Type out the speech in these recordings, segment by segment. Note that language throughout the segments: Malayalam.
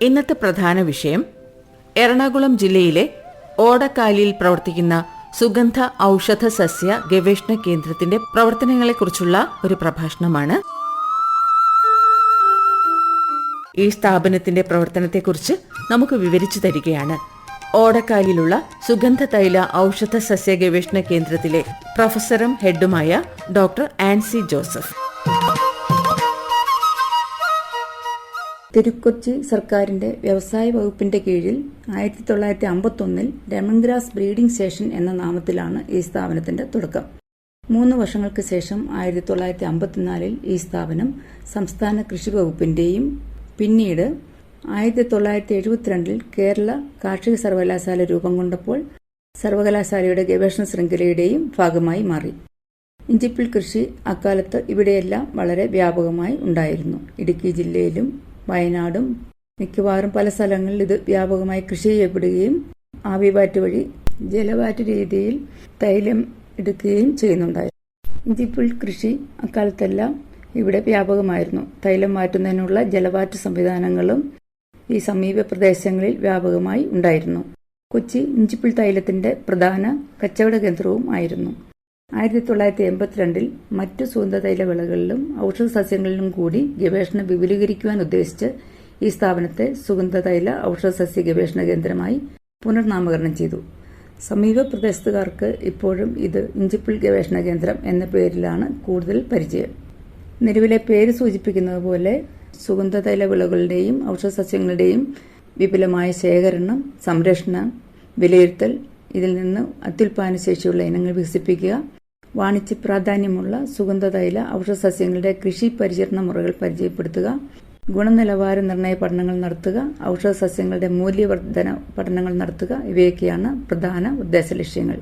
ഇന്നത്തെ പ്രധാന വിഷയം എറണാകുളം ജില്ലയിലെ ഓടക്കാലിയിൽ പ്രവർത്തിക്കുന്ന സുഗന്ധ ഔഷധ സസ്യ ഗവേഷണ കേന്ദ്രത്തിന്റെ പ്രവർത്തനങ്ങളെക്കുറിച്ചുള്ള ഒരു പ്രഭാഷണമാണ്. ഈ സ്ഥാപനത്തിന്റെ പ്രവർത്തനത്തെക്കുറിച്ച് നമുക്ക് വിവരിച്ചു തരികയാണ് ഓടക്കാലിലുള്ള സുഗന്ധ തൈല ഔഷധ സസ്യ ഗവേഷണ കേന്ദ്രത്തിലെ പ്രൊഫസറും ഹെഡുമായ ഡോക്ടർ ആൻസി ജോസഫ്. തിരുക്കൊച്ചി സർക്കാരിന്റെ വ്യവസായ വകുപ്പിന്റെ കീഴിൽ 1951 ലെമൺ ഗ്രാസ് ബ്രീഡിംഗ് സ്റ്റേഷൻ എന്ന നാമത്തിലാണ് ഈ സ്ഥാപനത്തിന്റെ തുടക്കം. 3 വർഷങ്ങൾക്ക് ശേഷം 1954 ഈ സ്ഥാപനം സംസ്ഥാന കൃഷി വകുപ്പിന്റെയും പിന്നീട് 1972 കേരള കാർഷിക സർവകലാശാല രൂപം കൊണ്ടപ്പോൾ സർവകലാശാലയുടെ ഗവേഷണ ശൃംഖലയുടെയും ഭാഗമായി മാറി. ഇഞ്ചിപ്പിൾ കൃഷി അക്കാലത്ത് ഇവിടെയെല്ലാം വളരെ വ്യാപകമായി ഉണ്ടായിരുന്നു. ഇടുക്കി ജില്ലയിലും വയനാടും മിക്കവാറും പല സ്ഥലങ്ങളിൽ ഇത് വ്യാപകമായി കൃഷി ചെയ്യപ്പെടുകയും ആവിവാറ്റ് വഴി ജലവാറ്റ് രീതിയിൽ തൈലം എടുക്കുകയും ചെയ്യുന്നുണ്ടായിരുന്നു. ഇഞ്ചിപ്പിൾ കൃഷി അക്കാലത്തെല്ലാം ഇവിടെ വ്യാപകമായിരുന്നു. തൈലം മാറ്റുന്നതിനുള്ള ജലവാറ്റ് സംവിധാനങ്ങളും ഈ സമീപ പ്രദേശങ്ങളിൽ വ്യാപകമായി ഉണ്ടായിരുന്നു. കൊച്ചി ഇഞ്ചിപ്പിൾ തൈലത്തിന്റെ പ്രധാന കച്ചവട കേന്ദ്രവും ആയിരുന്നു. 1982 മറ്റു സുഗന്ധതൈല വിളകളിലും ഔഷധ സസ്യങ്ങളിലും കൂടി ഗവേഷണം വിപുലീകരിക്കുവാൻ ഉദ്ദേശിച്ച് ഈ സ്ഥാപനത്തെ സുഗന്ധതൈല ഔഷധ സസ്യ ഗവേഷണ കേന്ദ്രമായി പുനർനാമകരണം ചെയ്തു. സമീപ പ്രദേശത്തുകാർക്ക് ഇപ്പോഴും ഇത് ഇഞ്ചിപ്പിൾ ഗവേഷണ കേന്ദ്രം എന്ന പേരിലാണ് കൂടുതൽ പരിചയം. നിലവിലെ പേര് സൂചിപ്പിക്കുന്നത് പോലെ സുഗന്ധതൈല വിളകളുടെയും ഔഷധ സസ്യങ്ങളുടെയും വിപുലമായ ശേഖരണം, സംരക്ഷണം, വിലയിരുത്തൽ, ഇതിൽ നിന്ന് അത്യുൽപാദന ശേഷിയുള്ള ഇനങ്ങൾ വികസിപ്പിക്കുക, വാണിജ്യ പ്രാധാന്യമുള്ള സുഗന്ധതൈല ഔഷധ സസ്യങ്ങളുടെ കൃഷി പരിചരണ മുറകൾ പരിചയപ്പെടുത്തുക, ഗുണനിലവാര നിർണയ പഠനങ്ങൾ നടത്തുക, ഔഷധ സസ്യങ്ങളുടെ മൂല്യവർദ്ധന പഠനങ്ങൾ നടത്തുക, ഇവയൊക്കെയാണ് പ്രധാന ഉദ്ദേശ ലക്ഷ്യങ്ങൾ.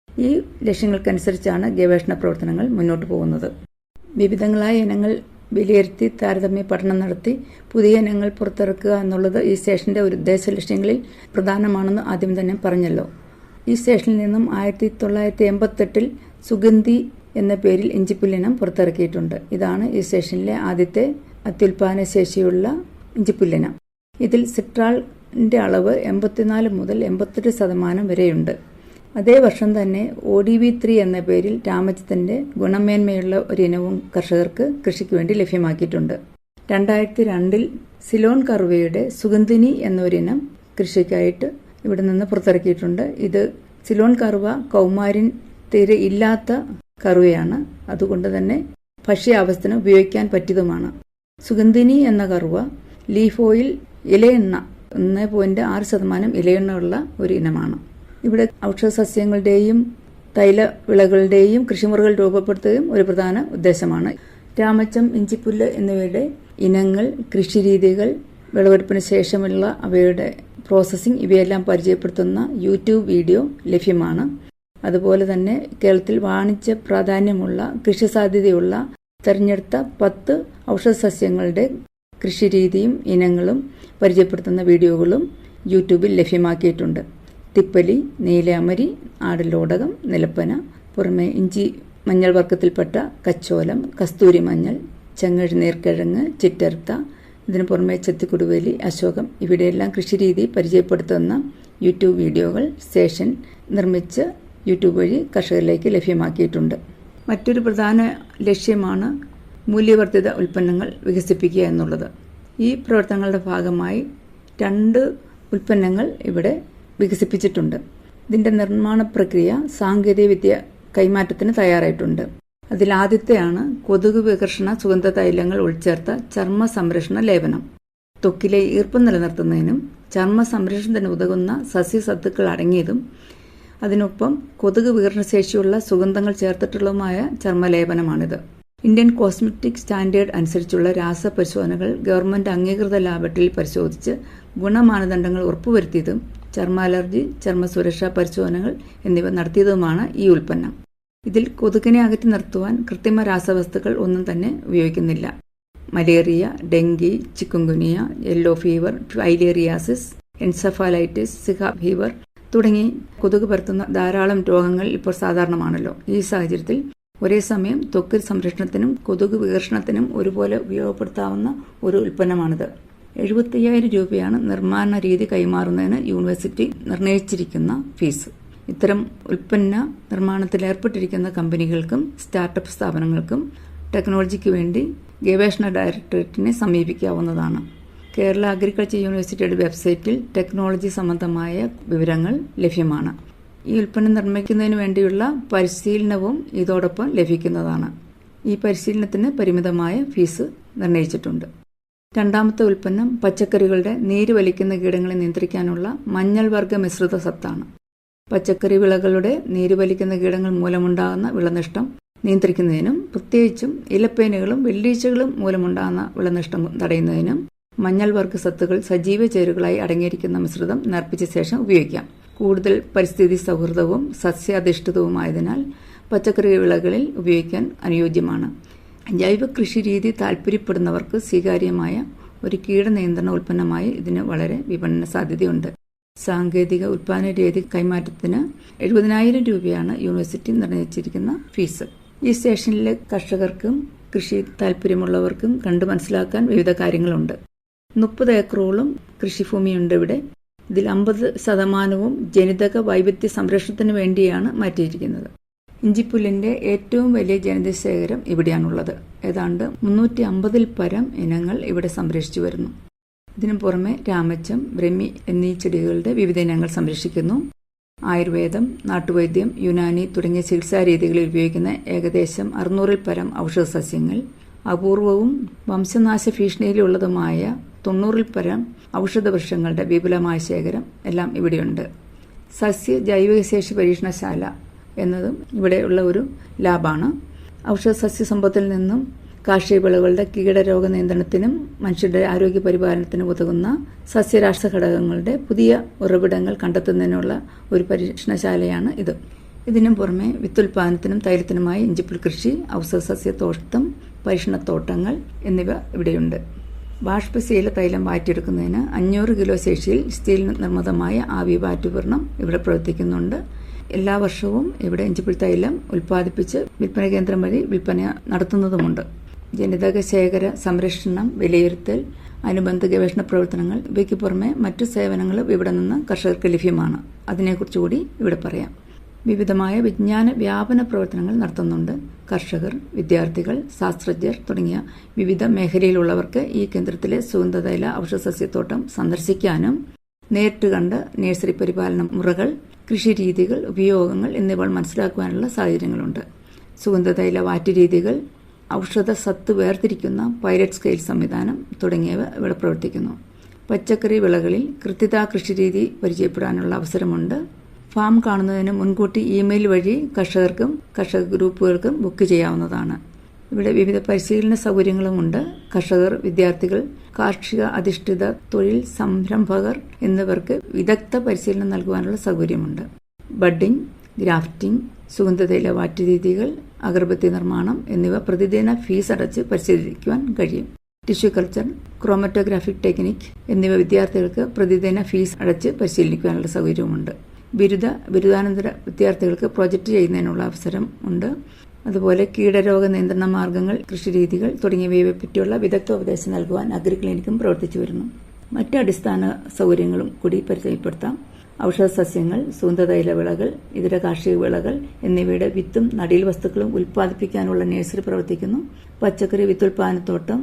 ഈ ലക്ഷ്യങ്ങൾക്കനുസരിച്ചാണ് ഗവേഷണ പ്രവർത്തനങ്ങൾ മുന്നോട്ട് പോകുന്നത്. വിവിധങ്ങളായ ഇനങ്ങൾ വിലയിരുത്തി താരതമ്യ പഠനം നടത്തി പുതിയ ഇനങ്ങൾ പുറത്തിറക്കുക എന്നുള്ളത് ഈ സ്റ്റേഷന്റെ ഒരു ഉദ്ദേശ ലക്ഷ്യങ്ങളിൽ പ്രധാനമാണെന്ന് ആദ്യം തന്നെ പറഞ്ഞല്ലോ. ഈ സ്റ്റേഷനിൽ നിന്നും 1988 സുഗന്ധി എന്ന പേരിൽ ഇഞ്ചിപ്പിൾ ഇനം പുറത്തിറക്കിയിട്ടുണ്ട്. ഇതാണ് ഈ സ്റ്റേഷനിലെ ആദ്യത്തെ അത്യുൽപാദന ശേഷിയുള്ള ഇഞ്ചിപ്പിൾ ഇനം. ഇതിൽ സിട്രാളിന്റെ അളവ് 84 മുതൽ 88% വരെയുണ്ട്. അതേ വർഷം തന്നെ ODV3 എന്ന പേരിൽ രാമച്ചത്തിന്റെ ഗുണമേന്മയുള്ള ഒരു ഇനവും കർഷകർക്ക് കൃഷിക്ക് വേണ്ടി ലഭ്യമാക്കിയിട്ടുണ്ട്. 2002 സിലോൺ കറുവയുടെ സുഗന്ധിനി എന്നൊരിനം കൃഷിക്കായിട്ട് ഇവിടെ നിന്ന് പുറത്തിറക്കിയിട്ടുണ്ട്. ഇത് സിലോൺ കറുവ കൗമാരിൻ തീരെ ഇല്ലാത്ത കറുവയാണ്. അതുകൊണ്ട് തന്നെ ഭക്ഷ്യാവസ്ഥന് ഉപയോഗിക്കാൻ പറ്റിയതുമാണ്. സുഗന്ധിനി എന്ന കറുവ ലീഫ് ഓയിൽ ഇലയെണ്ണ 1.6% ഇലയെണ്ണ ഉള്ള ഒരു ഇനമാണ്. ഇവിടെ ഔഷധ സസ്യങ്ങളുടെയും തൈല വിളകളുടെയും കൃഷിമുറകൾ രൂപപ്പെടുത്തുകയും ഒരു പ്രധാന ഉദ്ദേശമാണ്. രാമച്ചം, ഇഞ്ചിപ്പുല്ല് എന്നിവയുടെ ഇനങ്ങൾ, കൃഷിരീതികൾ, വിളവെടുപ്പിന് ശേഷമുള്ള അവയുടെ പ്രോസസ്സിംഗ് ഇവയെല്ലാം പരിചയപ്പെടുത്തുന്ന യൂട്യൂബ് വീഡിയോ ലഭ്യമാണ്. അതുപോലെ തന്നെ കേരളത്തിൽ വാണിജ്യ പ്രാധാന്യമുള്ള കൃഷി സാധ്യതയുള്ള തെരഞ്ഞെടുത്ത 10 ഔഷധ സസ്യങ്ങളുടെ കൃഷിരീതിയും ഇനങ്ങളും പരിചയപ്പെടുത്തുന്ന വീഡിയോകളും യൂട്യൂബിൽ ലഭ്യമാക്കിയിട്ടുണ്ട്. തിപ്പലി, നീലയമരി, ആടലോടകം, നിലപ്പന, പുറമെ ഇഞ്ചി മഞ്ഞൾ വർഗത്തിൽപ്പെട്ട കച്ചോലം, കസ്തൂരി മഞ്ഞൾ, ചെങ്ങഴി നീർക്കിഴങ്ങ്, ചിറ്റർത്ത, ഇതിനു പുറമെ ചെത്തിക്കുടുവേലി, അശോകം, ഇവിടെയെല്ലാം കൃഷിരീതി പരിചയപ്പെടുത്തുന്ന യൂട്യൂബ് വീഡിയോകൾ സ്റ്റേഷൻ നിർമ്മിച്ച് യൂട്യൂബ് വഴി കർഷകരിലേക്ക് ലഭ്യമാക്കിയിട്ടുണ്ട്. മറ്റൊരു പ്രധാന ലക്ഷ്യമാണ് മൂല്യവർദ്ധിത ഉൽപ്പന്നങ്ങൾ വികസിപ്പിക്കുക എന്നുള്ളത്. ഈ പ്രവർത്തനങ്ങളുടെ ഭാഗമായി 2 ഉൽപ്പന്നങ്ങൾ ഇവിടെ വികസിപ്പിച്ചിട്ടുണ്ട്. ഇതിന്റെ നിർമ്മാണ പ്രക്രിയ സാങ്കേതിക വിദ്യ കൈമാറ്റത്തിന് തയ്യാറായിട്ടുണ്ട്. അതിലാദ്യത്തെയാണ് കൊതുക് വികർഷണ സുഗന്ധ തൈലങ്ങൾ ഉൾച്ചേർത്ത ചർമ്മ സംരക്ഷണ ലേപനം. ത്വക്കിലെ ഈർപ്പം നിലനിർത്തുന്നതിനും ചർമ്മ സംരക്ഷണത്തിന് ഉതകുന്ന സസ്യസത്തുക്കൾ അടങ്ങിയതും അതിനൊപ്പം കൊതുക് വികരണശേഷിയുള്ള സുഗന്ധങ്ങൾ ചേർത്തിട്ടുള്ളതുമായ ചർമ്മലേപനമാണിത്. ഇന്ത്യൻ കോസ്മെറ്റിക് സ്റ്റാൻഡേർഡ് അനുസരിച്ചുള്ള രാസപരിശോധനകൾ ഗവൺമെന്റ് അംഗീകൃത ലാബറട്ടറിയിൽ പരിശോധിച്ച് ഗുണമാനദണ്ഡങ്ങൾ ഉറപ്പുവരുത്തിയതും ചർമ്മ അലർജി, ചർമ്മ സുരക്ഷാ പരിശോധനകൾ എന്നിവ നടത്തിയതുമാണ് ഈ ഉൽപ്പന്നം. ഇതിൽ കൊതുകിനെ അകറ്റി നിർത്തുവാൻ കൃത്രിമ രാസവസ്തുക്കൾ ഒന്നും തന്നെ ഉപയോഗിക്കുന്നില്ല. Malaria, dengue, chikungunya, yellow fever, filariasis, encephalitis, Zika fever തുടങ്ങി കൊതുക് പരത്തുന്ന ധാരാളം രോഗങ്ങൾ ഇപ്പോൾ സാധാരണമാണല്ലോ. ഈ സാഹചര്യത്തിൽ ഒരേ സമയം ത്വക്ക് സംരക്ഷണത്തിനും കൊതുക് വികർഷണത്തിനും ഒരുപോലെ ഉപയോഗപ്പെടുത്താവുന്ന ഒരു ഉൽപ്പന്നമാണിത്. 75,000 രൂപയാണ് നിർമ്മാണ രീതി കൈമാറുന്നതിന് യൂണിവേഴ്സിറ്റി നിർണയിച്ചിരിക്കുന്ന ഫീസ്. ഇത്തരം ഉൽപ്പന്ന നിർമ്മാണത്തിൽ ഏർപ്പെട്ടിരിക്കുന്ന കമ്പനികൾക്കും സ്റ്റാർട്ടപ്പ് സ്ഥാപനങ്ങൾക്കും ടെക്നോളജിക്ക് വേണ്ടി ഗവേഷണ ഡയറക്ടറേറ്റിനെ സമീപിക്കാവുന്നതാണ്. കേരള അഗ്രികൾച്ചർ യൂണിവേഴ്സിറ്റിയുടെ വെബ്സൈറ്റിൽ ടെക്നോളജി സംബന്ധമായ വിവരങ്ങൾ ലഭ്യമാണ്. ഈ ഉൽപ്പന്നം നിർമ്മിക്കുന്നതിന് വേണ്ടിയുള്ള പരിശീലനവും ഇതോടൊപ്പം ലഭിക്കുന്നതാണ്. ഈ പരിശീലനത്തിന് പരിമിതമായ ഫീസ് നിർണയിച്ചിട്ടുണ്ട്. രണ്ടാമത്തെ ഉൽപ്പന്നം പച്ചക്കറികളുടെ നീര് വലിക്കുന്ന കീടങ്ങളെ നിയന്ത്രിക്കാനുള്ള മഞ്ഞൾ വർഗ മിശ്രിത സത്താണ്. പച്ചക്കറി വിളകളുടെ നീര് വലിക്കുന്ന കീടങ്ങൾ മൂലമുണ്ടാകുന്ന വിളനഷ്ടം നിയന്ത്രിക്കുന്നതിനും പ്രത്യേകിച്ചും ഇലപ്പേനുകളും വെള്ളീച്ചകളും മൂലമുണ്ടാകുന്ന വിളനഷ്ടം തടയുന്നതിനും മഞ്ഞൾ വർഗ സത്തുകൾ സജീവ ചേരുകളായി അടങ്ങിയിരിക്കുന്ന മിശ്രിതം നേർപ്പിച്ച ശേഷം ഉപയോഗിക്കാം. കൂടുതൽ പരിസ്ഥിതി സൗഹൃദവും സസ്യാധിഷ്ഠിതവുമായതിനാൽ പച്ചക്കറി വിളകളിൽ ഉപയോഗിക്കാൻ അനുയോജ്യമാണ്. ജൈവ കൃഷി രീതി താൽപ്പര്യപ്പെടുന്നവർക്ക് സ്വീകാര്യമായ ഒരു കീടനിയന്ത്രണ ഉൽപ്പന്നമായി ഇതിന് വളരെ വിപണന സാധ്യതയുണ്ട്. സാങ്കേതിക ഉൽപ്പാദന രീതി കൈമാറ്റത്തിന് 70,000 രൂപയാണ് യൂണിവേഴ്സിറ്റി നിർണയിച്ചിരിക്കുന്ന ഫീസ്. ഈ സ്റ്റേഷനിലെ കർഷകർക്കും കൃഷി താൽപ്പര്യമുള്ളവർക്കും കണ്ടു മനസ്സിലാക്കാൻ വിവിധ കാര്യങ്ങളുണ്ട്. 30 ഏക്കറോളം കൃഷിഭൂമിയുണ്ട് ഇവിടെ. ഇതിൽ 50% ജനിതക വൈവിധ്യ സംരക്ഷണത്തിന് വേണ്ടിയാണ് മാറ്റിയിരിക്കുന്നത്. ഇഞ്ചിപ്പുല്ലിന്റെ ഏറ്റവും വലിയ ജനിതക ശേഖരം ഇവിടെയാണുള്ളത്. ഏതാണ്ട് 350 പരം ഇനങ്ങൾ ഇവിടെ സംരക്ഷിച്ചു വരുന്നു. ഇതിനു പുറമെ രാമച്ചം, ബ്രഹ്മി എന്നീ ചെടികളുടെ വിവിധ ഇനങ്ങൾ സംരക്ഷിക്കുന്നു. ആയുർവേദം, നാട്ടുവൈദ്യം, യുനാനി തുടങ്ങിയ ചികിത്സാ രീതികളിൽ ഉപയോഗിക്കുന്ന ഏകദേശം 600 പരം ഔഷധ സസ്യങ്ങൾ, അപൂർവവും വംശനാശ ഭീഷണിയിലുള്ളതുമായ 90 പരം ഔഷധ വൃക്ഷങ്ങളുടെ വിപുലമായ ശേഖരം എല്ലാം ഇവിടെയുണ്ട്. സസ്യ ജൈവശേഷി പരീക്ഷണശാല എന്നതും ഇവിടെയുള്ള ഒരു ലാബാണ്. ഔഷധ സസ്യ സമ്പത്തിൽ നിന്നും കാർഷിക വിളകളുടെ കീടരോഗ നിയന്ത്രണത്തിനും മനുഷ്യരുടെ ആരോഗ്യ പരിപാലനത്തിനും ഉതകുന്ന സസ്യരാഷ്ട്ര ഘടകങ്ങളുടെ പുതിയ ഉറവിടങ്ങൾ കണ്ടെത്തുന്നതിനുള്ള ഒരു പരീക്ഷണശാലയാണ് ഇത്. ഇതിനും പുറമെ വിത്തുൽപാദനത്തിനും തൈലത്തിനുമായി ഇഞ്ചിപ്പുൽ കൃഷി, ഔഷധ സസ്യത്തോട്ടം, പരീക്ഷണത്തോട്ടങ്ങൾ എന്നിവ ഇവിടെയുണ്ട്. ബാഷ്പശീല തൈലം വാറ്റിയെടുക്കുന്നതിന് 500 കിലോ ശേഷിയിൽ സ്റ്റീൽ നിർമ്മിതമായ ആവി വാറ്റുപകരണം ഇവിടെ പ്രവർത്തിക്കുന്നുണ്ട്. എല്ലാ വർഷവും ഇവിടെ ഇഞ്ചിപ്പുൽ തൈലം ഉൽപ്പാദിപ്പിച്ച് വിൽപ്പന കേന്ദ്രം വഴി വിൽപ്പന നടത്തുന്നതുമുണ്ട്. ജനിതക ശേഖര സംരക്ഷണം, വിലയിരുത്തൽ, അനുബന്ധ ഗവേഷണ പ്രവർത്തനങ്ങൾ ഇവയ്ക്ക് പുറമെ മറ്റു സേവനങ്ങളും ഇവിടെ നിന്ന് കർഷകർക്ക് ലഭ്യമാണ്. അതിനെക്കുറിച്ചുകൂടി ഇവിടെ പറയാം. വിവിധമായ വിജ്ഞാന വ്യാപന പ്രവർത്തനങ്ങൾ നടത്തുന്നുണ്ട്. കർഷകർ, വിദ്യാർത്ഥികൾ, ശാസ്ത്രജ്ഞർ തുടങ്ങിയ വിവിധ മേഖലയിലുള്ളവർക്ക് ഈ കേന്ദ്രത്തിലെ സുഗന്ധതൈല ഔഷധസസ്യത്തോട്ടം സന്ദർശിക്കാനും നേരിട്ട് കണ്ട് നഴ്സറി പരിപാലന മുറകൾ, കൃഷിരീതികൾ, ഉപയോഗങ്ങൾ എന്നിവ മനസ്സിലാക്കുവാനുള്ള സാഹചര്യങ്ങളുണ്ട്. സുഗന്ധതൈല വാറ്റ് രീതികൾ, ഔഷധ സത്ത് വേർതിരിക്കുന്ന പൈലറ്റ് സ്കെയിൽ സംവിധാനം തുടങ്ങിയവ ഇവിടെ പ്രവർത്തിക്കുന്നു. പച്ചക്കറി വിളകളിൽ കൃത്യത കൃഷിരീതി പരിചയപ്പെടാനുള്ള അവസരമുണ്ട്. ഫാം കാണുന്നതിന് മുൻകൂട്ടി ഇമെയിൽ വഴി കർഷകർക്കും കർഷക ഗ്രൂപ്പുകൾക്കും ബുക്ക് ചെയ്യാവുന്നതാണ്. ഇവിടെ വിവിധ പരിശീലന സൗകര്യങ്ങളുമുണ്ട്. കർഷകർ, വിദ്യാർത്ഥികൾ, കാർഷിക അധിഷ്ഠിത തൊഴിൽ സംരംഭകർ എന്നിവർക്ക് വിദഗ്ധ പരിശീലനം നൽകുവാനുള്ള സൗകര്യമുണ്ട്. ബഡ്ഡിംഗ്, ഗ്രാഫ്റ്റിംഗ്, സുഗന്ധതൈല വാറ്റ് രീതികൾ, അഗർബത്തി നിർമ്മാണം എന്നിവ പ്രതിദിന ഫീസ് അടച്ച് പരിശീലിക്കുവാൻ കഴിയും. ടിഷ്യൂ കൾച്ചർ, ക്രോമറ്റോഗ്രാഫിക് ടെക്നിക് എന്നിവ വിദ്യാർത്ഥികൾക്ക് പ്രതിദിന ഫീസ് അടച്ച് പരിശീലിക്കുവാനുള്ള സൗകര്യവുമുണ്ട്. ബിരുദാനന്തര വിദ്യാർത്ഥികൾക്ക് പ്രൊജക്റ്റ് ചെയ്യുന്നതിനുള്ള അവസരം ഉണ്ട്. അതുപോലെ കീടരോഗ നിയന്ത്രണ മാർഗങ്ങൾ, കൃഷിരീതികൾ തുടങ്ങിയവയെ പറ്റിയുള്ള വിദഗ്ധോപദേശം നൽകുവാൻ അഗ്രി ക്ലിനിക്കും പ്രവർത്തിച്ചു വരുന്നു. മറ്റ് അടിസ്ഥാന സൗകര്യങ്ങളും കൂടി പരിചയപ്പെടുത്താം. ഔഷധ സസ്യങ്ങൾ, സുഗന്ധതൈല വിളകൾ, ഇതര കാർഷിക വിളകൾ എന്നിവയുടെ വിത്തും നടീൽ വസ്തുക്കളും ഉൽപ്പാദിപ്പിക്കാനുള്ള നഴ്സറി പ്രവർത്തിക്കുന്നു. പച്ചക്കറി വിത്തുൽപാദനത്തോട്ടം,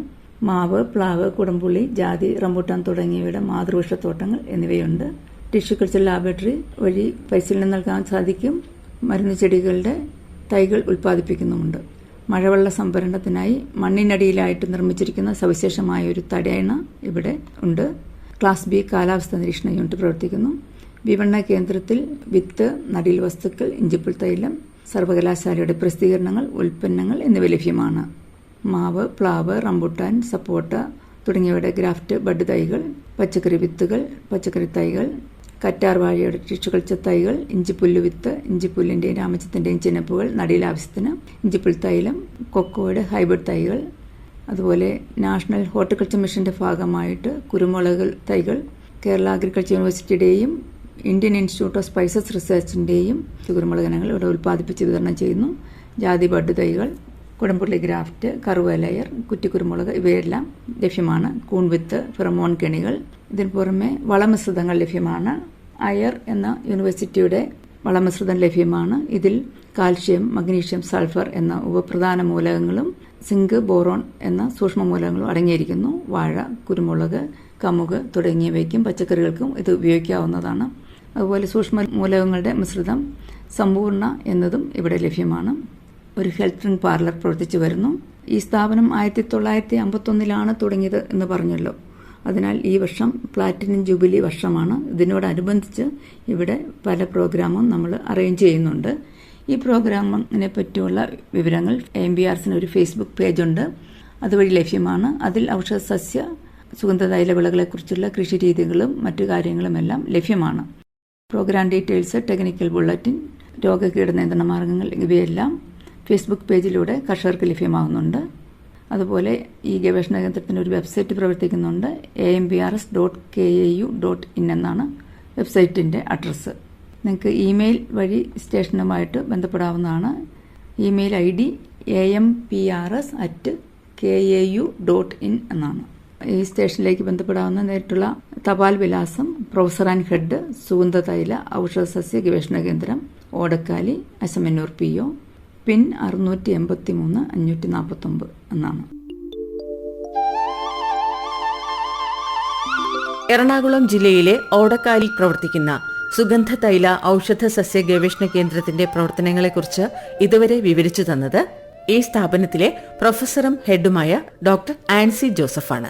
മാവ്, പ്ലാവ്, കുടംപുള്ളി, ജാതി, റംബൂട്ടാൻ തുടങ്ങിയവയുടെ മാതൃവൃക്ഷത്തോട്ടങ്ങൾ എന്നിവയുണ്ട്. ടിഷ്യൂ കൾച്ചർ ലാബറട്ടറി വഴി പരിശീലനം നൽകാൻ സാധിക്കും. മരുന്ന് ചെടികളുടെ തൈകൾ ഉൽപ്പാദിപ്പിക്കുന്നുമുണ്ട്. മഴവെള്ള സംഭരണത്തിനായി മണ്ണിനടിയിലായിട്ട് നിർമ്മിച്ചിരിക്കുന്ന സവിശേഷമായ ഒരു തടയണ ഇവിടെ ഉണ്ട്. ക്ലാസ് ബി കാലാവസ്ഥ നിരീക്ഷണ യൂണിറ്റ് പ്രവർത്തിക്കുന്നു. വിപണന കേന്ദ്രത്തിൽ വിത്ത്, നടീൽ വസ്തുക്കൾ, ഇഞ്ചിപ്പുൽ തൈലം, സർവകലാശാലയുടെ പ്രസിദ്ധീകരണങ്ങൾ, ഉൽപ്പന്നങ്ങൾ എന്നിവ ലഭ്യമാണ്. മാവ്, പ്ലാവ്, റംബൂട്ടാൻ, സപ്പോട്ട തുടങ്ങിയവയുടെ ഗ്രാഫ്റ്റ് ബഡ് തൈകൾ, പച്ചക്കറി വിത്തുകൾ, പച്ചക്കറി തൈകൾ, കറ്റാർ വാഴയുടെ ടിഷ്യൂ കൾച്ചർ തൈകൾ, ഇഞ്ചിപ്പുല്ല് വിത്ത്, ഇഞ്ചിപ്പുല്ലിന്റെയും രാമച്ചത്തിന്റെയും ചിനപ്പുകൾ, നടീൽ ആവശ്യത്തിന്, ഇഞ്ചിപ്പുൽ തൈലം, കൊക്കോയുടെ ഹൈബ്രിഡ് തൈകൾ, അതുപോലെ നാഷണൽ ഹോർട്ടിക്കൾച്ചർ മിഷന്റെ ഭാഗമായിട്ട് കുരുമുളക് തൈകൾ, കേരള അഗ്രികൾച്ചർ യൂണിവേഴ്സിറ്റിയുടെയും ഇന്ത്യൻ ഇൻസ്റ്റിറ്റ്യൂട്ട് ഓഫ് സ്പൈസസ് റിസർച്ചിന്റെയും കുരുമുളക് ഇനങ്ങൾ ഇവിടെ ഉൽപ്പാദിപ്പിച്ച് വിതരണം ചെയ്യുന്നു. ജാതി ബഡ് തൈകൾ, കുടംപുള്ളി ഗ്രാഫ്റ്റ്, കറുവലയർ, കുറ്റിക്കുരുമുളക് ഇവയെല്ലാം ലഭ്യമാണ്. കൂൺവിത്ത്, ഫെറമോൺ കെണികൾ. ഇതിന് പുറമെ വളമിശ്രിതങ്ങൾ ലഭ്യമാണ്. അയർ എന്ന യൂണിവേഴ്സിറ്റിയുടെ വളമിശ്രിതം ലഭ്യമാണ്. ഇതിൽ കാൽഷ്യം, മഗ്നീഷ്യം, സൾഫർ എന്ന ഉപപ്രധാന മൂലകങ്ങളും സിങ്ക്, ബോറോൺ എന്ന സൂക്ഷ്മ മൂലകങ്ങളും അടങ്ങിയിരിക്കുന്നു. വാഴ, കുരുമുളക്, കമുക് തുടങ്ങിയവയ്ക്കും പച്ചക്കറികൾക്കും ഇത് ഉപയോഗിക്കാവുന്നതാണ്. അതുപോലെ സൂക്ഷ്മ മൂലകങ്ങളുടെ മിശ്രിതം സമ്പൂർണ്ണ എന്നതും ഇവിടെ ലഭ്യമാണ്. ഒരു ഹെൽത്ത് ഡ്രിങ്ക് പാർലർ പ്രവർത്തിച്ചു വരുന്നു. ഈ സ്ഥാപനം 1951 തുടങ്ങിയത് എന്ന് പറഞ്ഞല്ലോ. അതിനാൽ ഈ വർഷം പ്ലാറ്റിനം ജൂബിലി വർഷമാണ്. ഇതിനോടനുബന്ധിച്ച് ഇവിടെ പല പ്രോഗ്രാമും നമ്മൾ അറേഞ്ച് ചെയ്യുന്നുണ്ട്. ഈ പ്രോഗ്രാമിനെ പറ്റിയുള്ള വിവരങ്ങൾ AMBRSന് ഒരു ഫേസ്ബുക്ക് പേജുണ്ട്, അതുവഴി ലഭ്യമാണ്. അതിൽ ഔഷധ സസ്യ സുഗന്ധതൈല വിളകളെക്കുറിച്ചുള്ള കൃഷി രീതികളും മറ്റു കാര്യങ്ങളുമെല്ലാം ലഭ്യമാണ്. പ്രോഗ്രാം ഡീറ്റെയിൽസ്, ടെക്നിക്കൽ ബുള്ളറ്റിൻ, രോഗകീട നിയന്ത്രണ മാർഗങ്ങൾ ഇവയെല്ലാം ഫേസ്ബുക്ക് പേജിലൂടെ കർഷകർക്ക് ലഭ്യമാകുന്നുണ്ട്. അതുപോലെ ഈ ഗവേഷണ കേന്ദ്രത്തിന് ഒരു വെബ്സൈറ്റ് പ്രവർത്തിക്കുന്നുണ്ട്. ambrs.kau.in എന്നാണ് വെബ്സൈറ്റിൻ്റെ അഡ്രസ്സ്. നിങ്ങൾക്ക് ഇമെയിൽ വഴി സ്റ്റേഷനുമായിട്ട് ബന്ധപ്പെടാവുന്നതാണ്. ഇമെയിൽ ID amprs@kau.in എന്നാണ്. ഈ സ്റ്റേഷനിലേക്ക് ബന്ധപ്പെടാവുന്ന നേരിട്ടുള്ള തപാൽ വിലാസം പ്രൊഫസർ ആൻഡ് ഹെഡ്, സുഗന്ധതൈല ഔഷധ സസ്യ ഗവേഷണ കേന്ദ്രം, ഓടക്കാലി, അശമന്നൂർ PO, പിൻ 683 549 എന്നാണ്. എറണാകുളം ജില്ലയിലെ ഓടക്കാലിൽ പ്രവർത്തിക്കുന്ന സുഗന്ധതൈല ഔഷധ സസ്യ ഗവേഷണ കേന്ദ്രത്തിന്റെ പ്രവർത്തനങ്ങളെക്കുറിച്ച് ഇതുവരെ വിവരിച്ചു തന്നത് ഈ സ്ഥാപനത്തിലെ പ്രൊഫസറും ഹെഡുമായ ഡോക്ടർ ആൻസി ജോസഫാണ്.